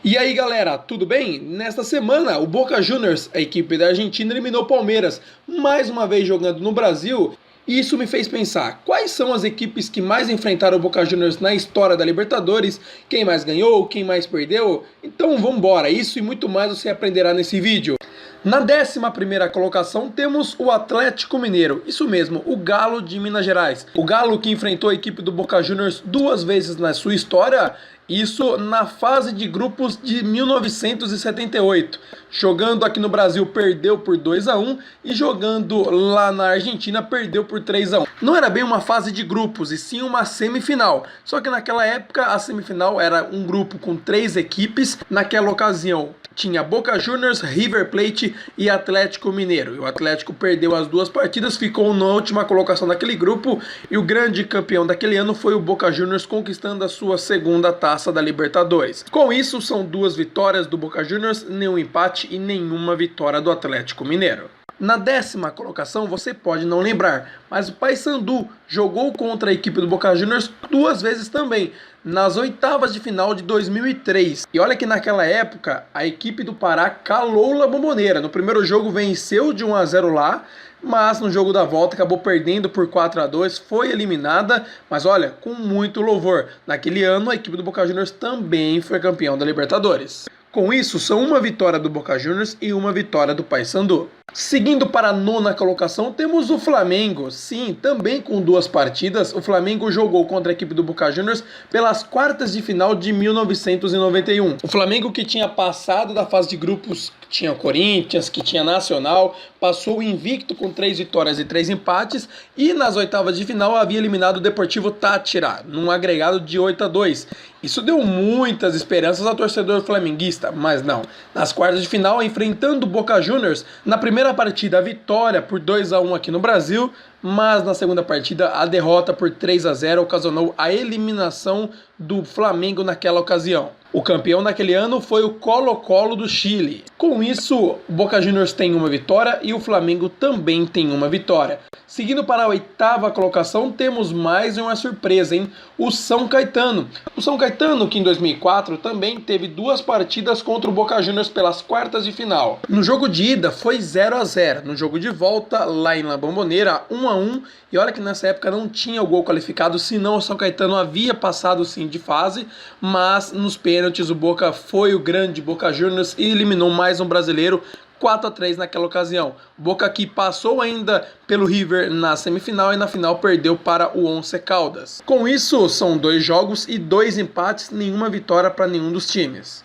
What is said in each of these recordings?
E aí galera, tudo bem? Nesta semana, o Boca Juniors, a equipe da Argentina, eliminou o Palmeiras, mais uma vez jogando no Brasil. E isso me fez pensar, quais são as equipes que mais enfrentaram o Boca Juniors na história da Libertadores? Quem mais ganhou, quem mais perdeu? Então vambora, isso e muito mais você aprenderá nesse vídeo. Na 11ª colocação temos o Atlético Mineiro, isso mesmo, o Galo de Minas Gerais. O Galo que enfrentou a equipe do Boca Juniors duas vezes na sua história, isso na fase de grupos de 1978. Jogando aqui no Brasil perdeu por 2-1 e jogando lá na Argentina perdeu por 3-1. Não era bem uma fase de grupos e sim uma semifinal. Só que naquela época a semifinal era um grupo com 3 equipes. Naquela ocasião tinha Boca Juniors, River Plate e Atlético Mineiro. E o Atlético perdeu as duas partidas, ficou na última colocação daquele grupo. E o grande campeão daquele ano foi o Boca Juniors, conquistando a sua segunda taça da Libertadores. Com isso, são 2 vitórias do Boca Juniors, nenhum empate e nenhuma vitória do Atlético Mineiro. Na 10ª colocação você pode não lembrar, mas o Paysandu jogou contra a equipe do Boca Juniors duas vezes também, nas oitavas de final de 2003. E olha que naquela época a equipe do Pará calou a Bombonera. No primeiro jogo venceu de 1-0 lá, mas no jogo da volta acabou perdendo por 4-2, foi eliminada, mas olha, com muito louvor. Naquele ano a equipe do Boca Juniors também foi campeão da Libertadores. Com isso, são uma vitória do Boca Juniors e uma vitória do Paysandu. Seguindo para a 9ª colocação, temos o Flamengo. Sim, também com 2 partidas, o Flamengo jogou contra a equipe do Boca Juniors pelas quartas de final de 1991. O Flamengo que tinha passado da fase de grupos, que tinha o Corinthians, que tinha Nacional, passou invicto com 3 vitórias e 3 empates e nas oitavas de final havia eliminado o Deportivo Táchira, num agregado de 8-2. Isso deu muitas esperanças ao torcedor flamenguista, mas não. Nas quartas de final, enfrentando o Boca Juniors, na primeira partida a vitória por 2-1 aqui no Brasil, mas na segunda partida a derrota por 3-0 ocasionou a eliminação do Flamengo naquela ocasião. O campeão naquele ano foi o Colo-Colo do Chile. Com isso, o Boca Juniors tem uma vitória e o Flamengo também tem uma vitória. Seguindo para a 8ª colocação, temos mais uma surpresa, hein? O São Caetano. O São Caetano, que em 2004 também teve 2 partidas contra o Boca Juniors pelas quartas de final. No jogo de ida foi 0-0, no jogo de volta, lá em La Bombonera, 1-1. E olha que nessa época não tinha o gol qualificado, senão o São Caetano havia passado sim de fase, mas nos pênaltis o Boca foi o grande Boca Juniors e eliminou mais um brasileiro, 4-3 naquela ocasião. O Boca que passou ainda pelo River na semifinal e na final perdeu para o Once Caldas. Com isso, são 2 jogos e 2 empates, nenhuma vitória para nenhum dos times.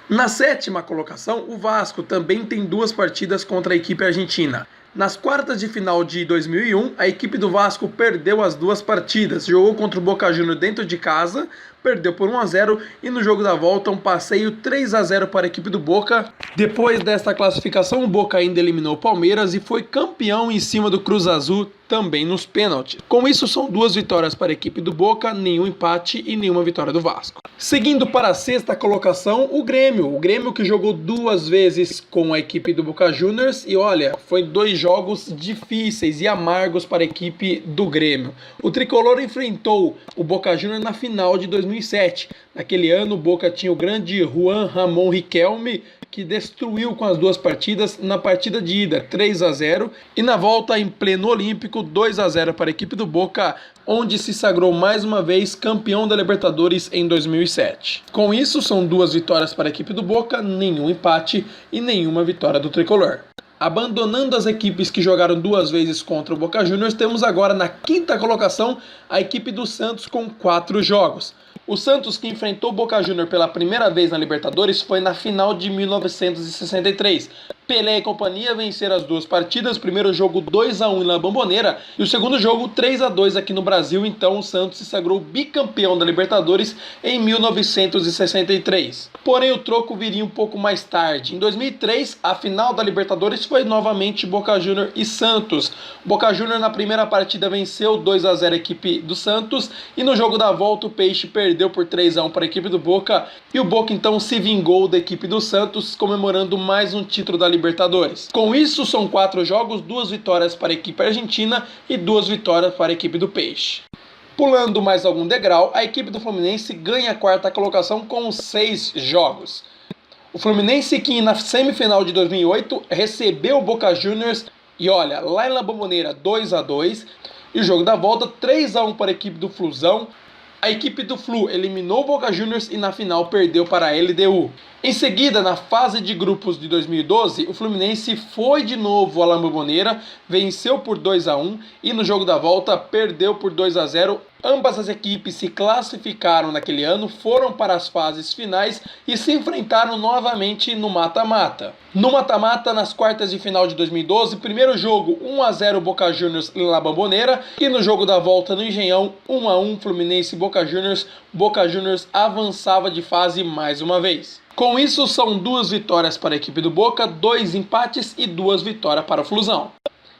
Na 7ª colocação, o Vasco também tem 2 partidas contra a equipe argentina. Nas quartas de final de 2001, a equipe do Vasco perdeu as 2 partidas, jogou contra o Boca Juniors dentro de casa, perdeu por 1-0 e no jogo da volta um passeio 3-0 para a equipe do Boca. Depois desta classificação, o Boca ainda eliminou o Palmeiras e foi campeão em cima do Cruz Azul também nos pênaltis. Com isso, são 2 vitórias para a equipe do Boca, nenhum empate e nenhuma vitória do Vasco. Seguindo para a 6ª colocação, o Grêmio. O Grêmio que jogou 2 vezes com a equipe do Boca Juniors e olha, foi 2 jogos difíceis e amargos para a equipe do Grêmio. O tricolor enfrentou o Boca Juniors na final de 2007. Naquele ano, o Boca tinha o grande Juan Ramón Riquelme, que destruiu com as 2 partidas, na partida de ida 3-0 e na volta em pleno Olímpico 2-0 para a equipe do Boca, onde se sagrou mais uma vez campeão da Libertadores em 2007. Com isso, são 2 vitórias para a equipe do Boca, nenhum empate e nenhuma vitória do tricolor. Abandonando as equipes que jogaram 2 vezes contra o Boca Juniors, temos agora na 5ª colocação a equipe do Santos com 4 jogos. O Santos, que enfrentou o Boca Juniors pela primeira vez na Libertadores, foi na final de 1963. Pelé e companhia venceram as 2 partidas, o primeiro jogo 2-1 em La Bombonera e o segundo jogo 3-2 aqui no Brasil, então o Santos se sagrou bicampeão da Libertadores em 1963. Porém o troco viria um pouco mais tarde. Em 2003, a final da Libertadores foi novamente Boca Juniors e Santos. Boca Juniors na primeira partida venceu 2-0 a equipe do Santos e no jogo da volta o Peixe perdeu por 3-1 para a equipe do Boca e o Boca então se vingou da equipe do Santos, comemorando mais um título da Libertadores. Com isso, são 4 jogos, 2 vitórias para a equipe argentina e 2 vitórias para a equipe do Peixe. Pulando mais algum degrau, a equipe do Fluminense ganha a 4ª colocação com 6 jogos. O Fluminense, que na semifinal de 2008 recebeu o Boca Juniors, e olha, lá em La Bombonera 2-2, e o jogo da volta 3-1 para a equipe do Flusão. A equipe do Flu eliminou o Boca Juniors e na final perdeu para a LDU. Em seguida, na fase de grupos de 2012, o Fluminense foi de novo à La Bombonera, venceu por 2-1 e no jogo da volta perdeu por 2-0. Ambas as equipes se classificaram naquele ano, foram para as fases finais e se enfrentaram novamente no mata-mata. No mata-mata, nas quartas de final de 2012, primeiro jogo 1-0 Boca Juniors em La Bombonera e no jogo da volta no Engenhão 1-1 Fluminense e Boca Juniors. Boca Juniors avançava de fase mais uma vez. Com isso, são 2 vitórias para a equipe do Boca, 2 empates e 2 vitórias para o Flusão.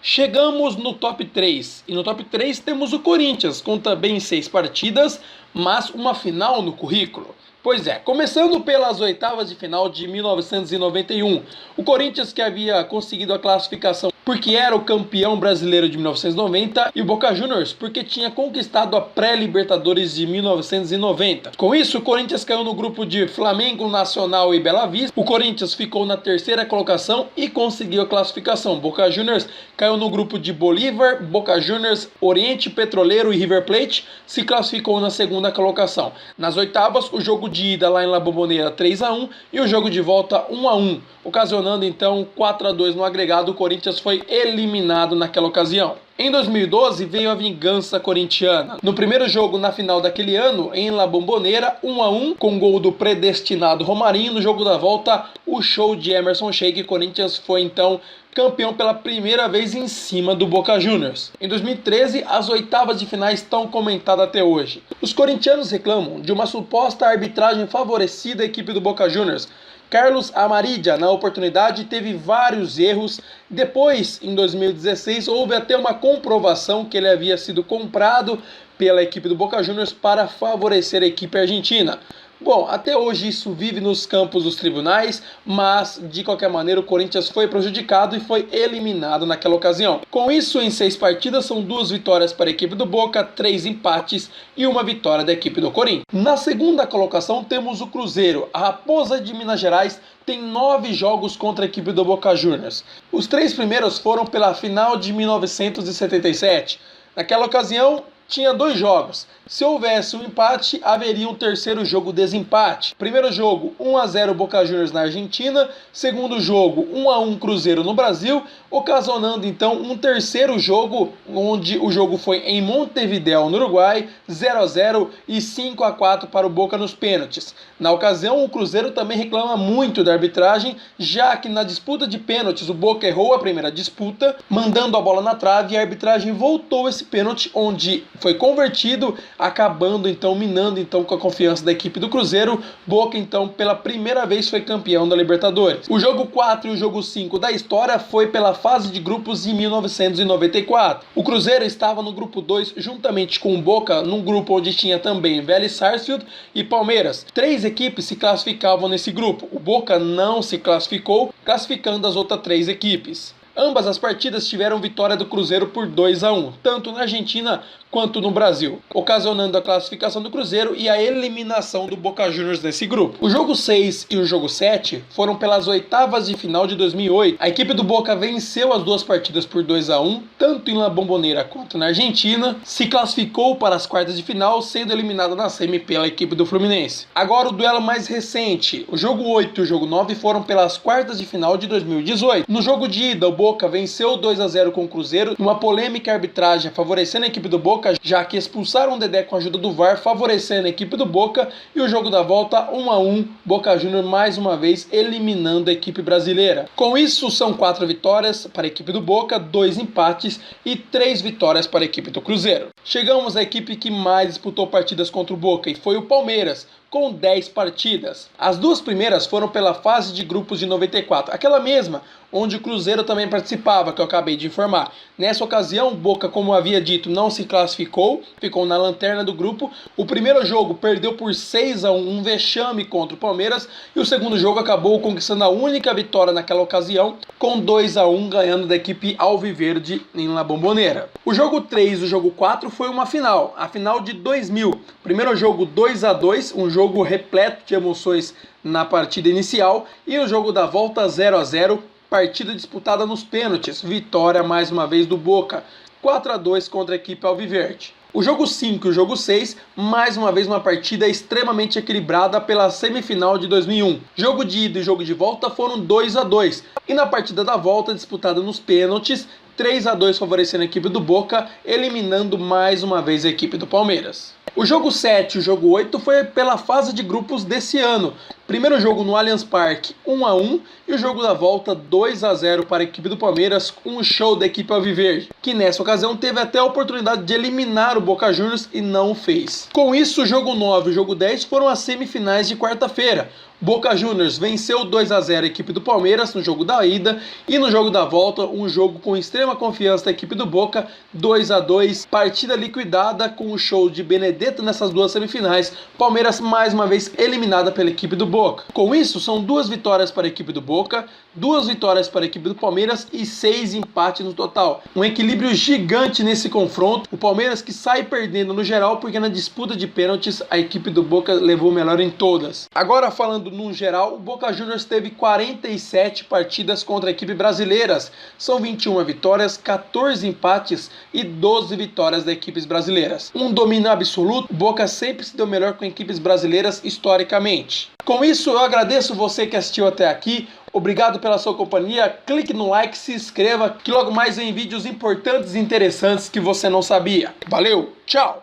Chegamos no top 3, e no top 3 temos o Corinthians, com também 6 partidas, mas uma final no currículo. Pois é, começando pelas oitavas de final de 1991, o Corinthians, que havia conseguido a classificação porque era o campeão brasileiro de 1990, e o Boca Juniors porque tinha conquistado a pré-Libertadores de 1990. Com isso, o Corinthians caiu no grupo de Flamengo, Nacional e Bela Vista. O Corinthians ficou na terceira colocação e conseguiu a classificação. Boca Juniors caiu no grupo de Bolívar, Boca Juniors, Oriente Petroleiro e River Plate, se classificou na segunda colocação. Nas oitavas, o jogo de ida lá em La Bombonera 3-1 e o jogo de volta 1-1, ocasionando então 4-2 no agregado. O Corinthians foi eliminado naquela ocasião. Em 2012 veio a vingança corintiana. No primeiro jogo na final daquele ano, em La Bombonera, 1-1, com gol do predestinado Romarinho. No jogo da volta, o show de Emerson Sheik. Corinthians foi então campeão pela primeira vez em cima do Boca Juniors. Em 2013, as oitavas de finais estão comentadas até hoje. Os corintianos reclamam de uma suposta arbitragem favorecida à equipe do Boca Juniors. Carlos Amarília, na oportunidade, teve vários erros. Depois, em 2016, houve até uma comprovação que ele havia sido comprado pela equipe do Boca Juniors para favorecer a equipe argentina. Bom, até hoje isso vive nos campos dos tribunais, mas de qualquer maneira o Corinthians foi prejudicado e foi eliminado naquela ocasião. Com isso, em 6 partidas, são 2 vitórias para a equipe do Boca, 3 empates e 1 vitória da equipe do Corinthians. Na segunda colocação temos o Cruzeiro. A Raposa de Minas Gerais tem 9 jogos contra a equipe do Boca Juniors. Os 3 primeiros foram pela final de 1977. Naquela ocasião, tinha 2 jogos. Se houvesse um empate, haveria um terceiro jogo desempate. Primeiro jogo, 1-0 Boca Juniors na Argentina. Segundo jogo, 1-1 Cruzeiro no Brasil, ocasionando então um terceiro jogo, onde o jogo foi em Montevidéu, no Uruguai, 0-0 e 5-4 para o Boca nos pênaltis. Na ocasião, o Cruzeiro também reclama muito da arbitragem, já que na disputa de pênaltis o Boca errou a primeira disputa, mandando a bola na trave, e a arbitragem voltou esse pênalti, onde foi convertido, acabando então, minando então com a confiança da equipe do Cruzeiro. Boca então pela primeira vez foi campeão da Libertadores. O jogo 4 e o jogo 5 da história foi pela fase de grupos em 1994. O Cruzeiro estava no grupo 2 juntamente com o Boca, num grupo onde tinha também Vélez Sarsfield e Palmeiras. 3 equipes se classificavam nesse grupo. O Boca não se classificou, classificando as outras 3 equipes. Ambas as partidas tiveram vitória do Cruzeiro por 2-1, tanto na Argentina quanto no Brasil, ocasionando a classificação do Cruzeiro e a eliminação do Boca Juniors nesse grupo. O jogo 6 e o jogo 7 foram pelas oitavas de final de 2008. A equipe do Boca venceu as 2 partidas por 2-1, tanto em La Bombonera quanto na Argentina, se classificou para as quartas de final, sendo eliminada na semi pela equipe do Fluminense. Agora o duelo mais recente, o jogo 8 e o jogo 9 foram pelas quartas de final de 2018. No jogo de ida, o Boca venceu 2-0 com o Cruzeiro, numa polêmica arbitragem favorecendo a equipe do Boca, já que expulsaram o Dedé com a ajuda do VAR, favorecendo a equipe do Boca, e o jogo da volta 1-1, Boca Juniors mais uma vez eliminando a equipe brasileira. Com isso, são 4 vitórias para a equipe do Boca, 2 empates e 3 vitórias para a equipe do Cruzeiro. Chegamos à equipe que mais disputou partidas contra o Boca, e foi o Palmeiras, com 10 partidas. As 2 primeiras foram pela fase de grupos de 94, aquela mesma onde o Cruzeiro também participava, que eu acabei de informar. Nessa ocasião, Boca, como havia dito, não se classificou, ficou na lanterna do grupo. O primeiro jogo perdeu por 6-1, um vexame contra o Palmeiras, e o segundo jogo acabou conquistando a única vitória naquela ocasião, com 2-1, ganhando da equipe alviverde em La Bombonera. O jogo 3 e o jogo 4 foi uma final, a final de 2000. Primeiro jogo 2-2, um jogo jogo repleto de emoções na partida inicial e no jogo da volta 0-0, partida disputada nos pênaltis, vitória mais uma vez do Boca, 4-2 contra a equipe alviverde. O jogo 5 e o jogo 6, mais uma vez uma partida extremamente equilibrada pela semifinal de 2001. Jogo de ida e jogo de volta foram 2-2. E na partida da volta, disputada nos pênaltis, 3-2 favorecendo a equipe do Boca, eliminando mais uma vez a equipe do Palmeiras. O jogo 7 e o jogo 8 foi pela fase de grupos desse ano. Primeiro jogo no Allianz Parque, 1-1, e o jogo da volta 2-0 para a equipe do Palmeiras, com um show da equipe alviverde, que nessa ocasião teve até a oportunidade de eliminar o Boca Juniors e não o fez. Com isso, o jogo 9 e o jogo 10 foram as semifinais de quarta-feira. Boca Juniors venceu 2-0 a equipe do Palmeiras no jogo da ida e no jogo da volta, um jogo com extrema confiança da equipe do Boca, 2-2, partida liquidada com o show de Benedetto nessas duas semifinais, Palmeiras mais uma vez eliminada pela equipe do Boca. Com isso, são 2 vitórias para a equipe do Boca, 2 vitórias para a equipe do Palmeiras e 6 empates no total. Um equilíbrio gigante nesse confronto, o Palmeiras que sai perdendo no geral porque na disputa de pênaltis a equipe do Boca levou o melhor em todas. Agora falando no geral, o Boca Juniors teve 47 partidas contra equipes brasileiras. São 21 vitórias, 14 empates e 12 vitórias das equipes brasileiras. Um domínio absoluto, o Boca sempre se deu melhor com equipes brasileiras historicamente. Com isso, eu agradeço você que assistiu até aqui. Obrigado pela sua companhia. Clique no like, se inscreva, que logo mais vem vídeos importantes e interessantes que você não sabia. Valeu, tchau!